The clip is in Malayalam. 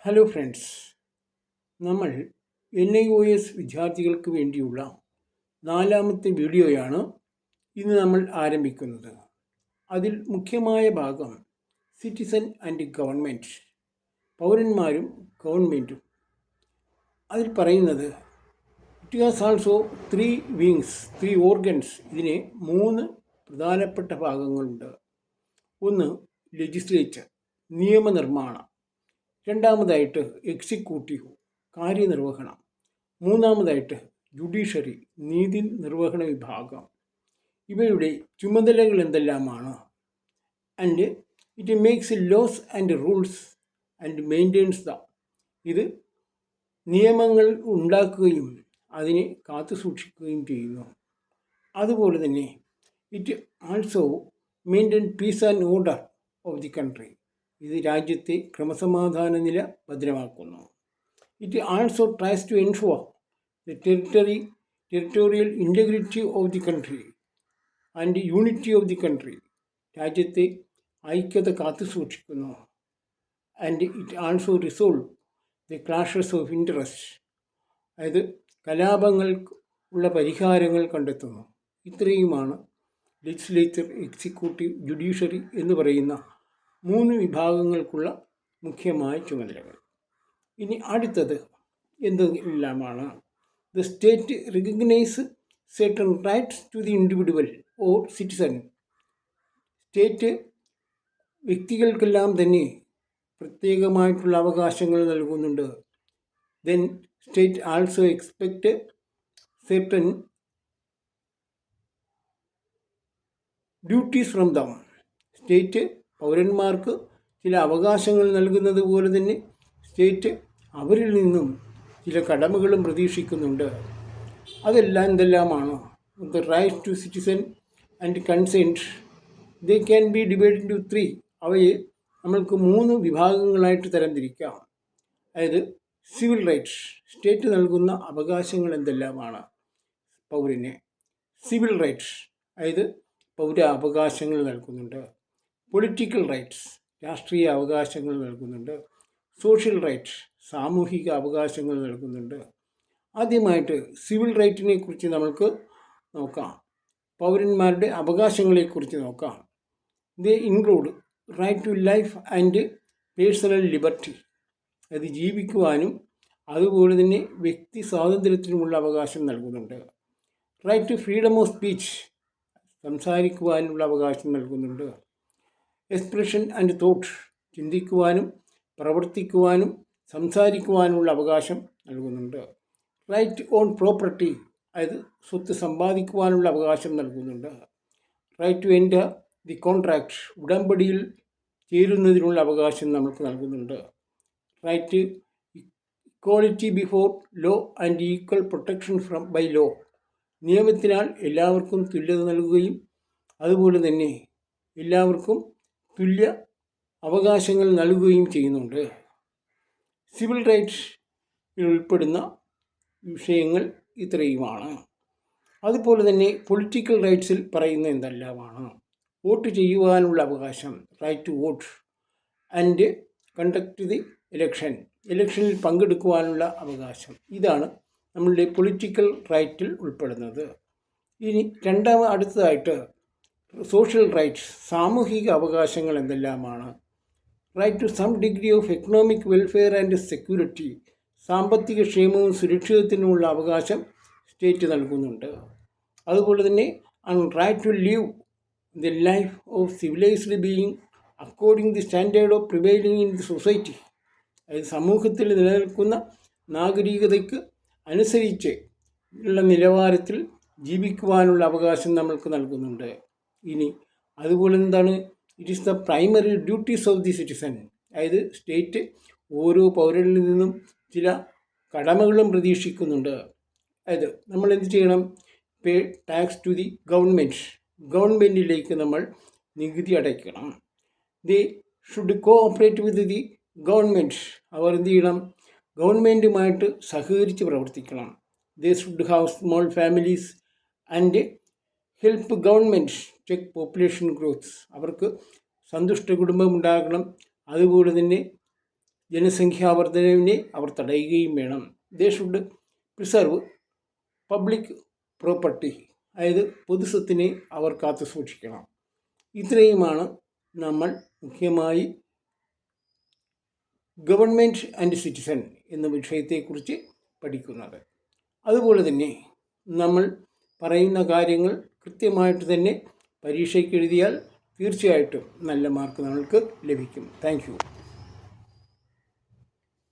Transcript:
ഹലോ ഫ്രണ്ട്സ്, നമ്മൾ NIOS വിദ്യാർത്ഥികൾക്ക് വേണ്ടിയുള്ള 4ാമത്തെ വീഡിയോയാണ് ഇന്ന് നമ്മൾ ആരംഭിക്കുന്നത്. അതിൽ മുഖ്യമായ ഭാഗം സിറ്റിസൺ ആൻഡ് ഗവൺമെൻറ്, പൗരന്മാരും ഗവൺമെൻറ്റും. അതിൽ പറയുന്നത് it has also 3 wings, 3 organs. ഇതിന് 3 പ്രധാനപ്പെട്ട ഭാഗങ്ങളുണ്ട്. ഒന്ന് ലെജിസ്ലേച്ചർ, നിയമനിർമ്മാണം. രണ്ടാമതായിട്ട് എക്സിക്യൂട്ടീവ്, കാര്യനിർവഹണം. മൂന്നാമതായിട്ട് ജുഡീഷ്യറി, നീതി നിർവഹണ വിഭാഗം. ഇവയുടെ ചുമതലകൾ എന്തെല്ലാമാണ്? And it makes laws and rules and maintains the. ഇത് നിയമങ്ങൾ ഉണ്ടാക്കുകയും അതിനെ കാത്തു സൂക്ഷിക്കുകയും ചെയ്യുന്നു. അതുപോലെ തന്നെ it also maintain peace and order of the country. ഇത് രാജ്യത്തെ ക്രമസമാധാന നില ഭദ്രമാക്കുന്നു. It also tries to ensure the territorial integrity of the country and unity of the country. രാജ്യത്തെ ഐക്യത കാത്തു സൂക്ഷിക്കുന്നു. And it also resolve the clashes of interest. അതായത് കലാപങ്ങൾക്ക് ഉള്ള പരിഹാരങ്ങൾ കണ്ടെത്തുന്നു. ഇത്രയുമാണ് ലെജിസ്ലേച്ചർ, എക്സിക്യൂട്ടീവ്, ജുഡീഷ്യറി എന്ന് പറയുന്ന 3 വിഭാഗങ്ങൾക്കുള്ള മുഖ്യമായ ചുമതലകൾ. ഇനി അടുത്തത് എന്തെല്ലാമാണ്? The state recognise certain rights to the individual or citizen. State വ്യക്തികൾക്കെല്ലാം തന്നെ പ്രത്യേകമായിട്ടുള്ള അവകാശങ്ങൾ നൽകുന്നുണ്ട്. Then state also expect certain duties from them. State പൗരന്മാർക്ക് ചില അവകാശങ്ങൾ നൽകുന്നത് പോലെ തന്നെ സ്റ്റേറ്റ് അവരിൽ നിന്നും ചില കടമകളും പ്രതീക്ഷിക്കുന്നുണ്ട്. അതെല്ലാം എന്തെല്ലാമാണ്? The right to citizen and consent. They can be divide into 3. അവയെ നമ്മൾക്ക് 3 വിഭാഗങ്ങളായിട്ട് തരംതിരിക്കാം. അതായത് സിവിൽ റൈറ്റ്സ്, സ്റ്റേറ്റ് നൽകുന്ന അവകാശങ്ങൾ എന്തെല്ലാമാണ് പൗരന്? സിവിൽ റൈറ്റ്സ്, അതായത് പൗര അവകാശങ്ങൾ നൽകുന്നുണ്ട്. പൊളിറ്റിക്കൽ റൈറ്റ്സ്, രാഷ്ട്രീയ അവകാശങ്ങൾ നൽകുന്നുണ്ട്. സോഷ്യൽ റൈറ്റ്സ്, സാമൂഹിക അവകാശങ്ങൾ നൽകുന്നുണ്ട്. ആദ്യമായിട്ട് സിവിൽ റൈറ്റിനെ കുറിച്ച് നമുക്ക് നോക്കാം. പൗരന്മാരുടെ അവകാശങ്ങളെക്കുറിച്ച് നോക്കാം. They include right to life and personal liberty. അത് ജീവിക്കുവാനും അതുപോലെ തന്നെ വ്യക്തി സ്വാതന്ത്ര്യത്തിനുമുള്ള അവകാശം നൽകുന്നുണ്ട്. Right to freedom of speech, സംസാരിക്കുവാനുള്ള അവകാശം നൽകുന്നുണ്ട്. എക്സ്പ്രഷൻ ആൻഡ് തോട്ട്, ചിന്തിക്കുവാനും പ്രവർത്തിക്കുവാനും സംസാരിക്കുവാനുള്ള അവകാശം നൽകുന്നുണ്ട്. റൈറ്റ് ഓൺ പ്രോപ്പർട്ടി, അതായത് സ്വത്ത് സമ്പാദിക്കുവാനുള്ള അവകാശം നൽകുന്നുണ്ട്. Right to enter the contract, ഉടമ്പടിയിൽ ചേരുന്നതിനുള്ള അവകാശം നമുക്ക് നൽകുന്നുണ്ട്. Right equality before law and equal protection from by law. നിയമത്തിനാൽ എല്ലാവർക്കും തുല്യത നൽകുകയും അതുപോലെ തന്നെ എല്ലാവർക്കും തുല്യ അവകാശങ്ങൾ നൽകുകയും ചെയ്യുന്നുണ്ട്. സിവിൽ റൈറ്റ്സിൽ ഉൾപ്പെടുന്ന വിഷയങ്ങൾ ഇത്രയുമാണ്. അതുപോലെ തന്നെ പൊളിറ്റിക്കൽ റൈറ്റ്സിൽ പറയുന്ന എന്തെല്ലാമാണ്? വോട്ട് ചെയ്യുവാനുള്ള അവകാശം, right to vote, and conduct the ഇലക്ഷനിൽ പങ്കെടുക്കുവാനുള്ള അവകാശം. ഇതാണ് നമ്മളുടെ പൊളിറ്റിക്കൽ റൈറ്റിൽ ഉൾപ്പെടുന്നത്. ഇനി അടുത്തതായിട്ട് സോഷ്യൽ റൈറ്റ്സ്, സാമൂഹിക അവകാശങ്ങൾ എന്തെല്ലാമാണ്? Right to some degree of economic welfare and security, സാമ്പത്തിക ക്ഷേമവും സുരക്ഷിതത്വത്തിനുമുള്ള അവകാശം സ്റ്റേറ്റ് നൽകുന്നുണ്ട്. അതുപോലെ തന്നെ right to live the life of civilised being according the standard of prevailing in the society. അതായത് സമൂഹത്തിൽ നിലനിൽക്കുന്ന നാഗരികതയ്ക്ക് അനുസരിച്ച് ഉള്ള നിലവാരത്തിൽ ജീവിക്കുവാനുള്ള അവകാശം നമ്മൾക്ക് നൽകുന്നുണ്ട്. ഇനി അതുപോലെ എന്താണ്? It is the primary duties of the citizen. അതായത് സ്റ്റേറ്റ് ഓരോ പൗരനിൽ നിന്നും ചില കടമകളും പ്രതീക്ഷിക്കുന്നുണ്ട്. അതായത് നമ്മൾ എന്ത് ചെയ്യണം? പേ ടാക്സ് ടു ദി ഗവൺമെൻറ്റിലേക്ക് നമ്മൾ നികുതി അടയ്ക്കണം. They should cooperate with the government. അവർ എന്ത് ചെയ്യണം? ഗവൺമെൻറ്റുമായിട്ട് സഹകരിച്ച് പ്രവർത്തിക്കണം. They should have small families and help government check population growth. അവർക്ക് സന്തുഷ്ട കുടുംബം ഉണ്ടാകണം. അതുപോലെ തന്നെ ജനസംഖ്യാവർദ്ധനവിനെ അവർ തടയുകയും വേണം. They should preserve public property, അതായത് പൊതുസ്വത്തിനെ അവർ കാത്തു സൂക്ഷിക്കണം. ഇത്രയുമാണ് നമ്മൾ മുഖ്യമായി ഗവൺമെൻറ് ആൻഡ് സിറ്റിസൺ എന്ന വിഷയത്തെക്കുറിച്ച് പഠിക്കുന്നത്. അതുപോലെ തന്നെ നമ്മൾ പറയുന്ന കാര്യങ്ങൾ കൃത്യമായിട്ട് തന്നെ പരീക്ഷയ്ക്ക് എഴുതിയാൽ തീർച്ചയായിട്ടും നല്ല മാർക്ക് നമ്മൾക്ക് ലഭിക്കും. Thank you.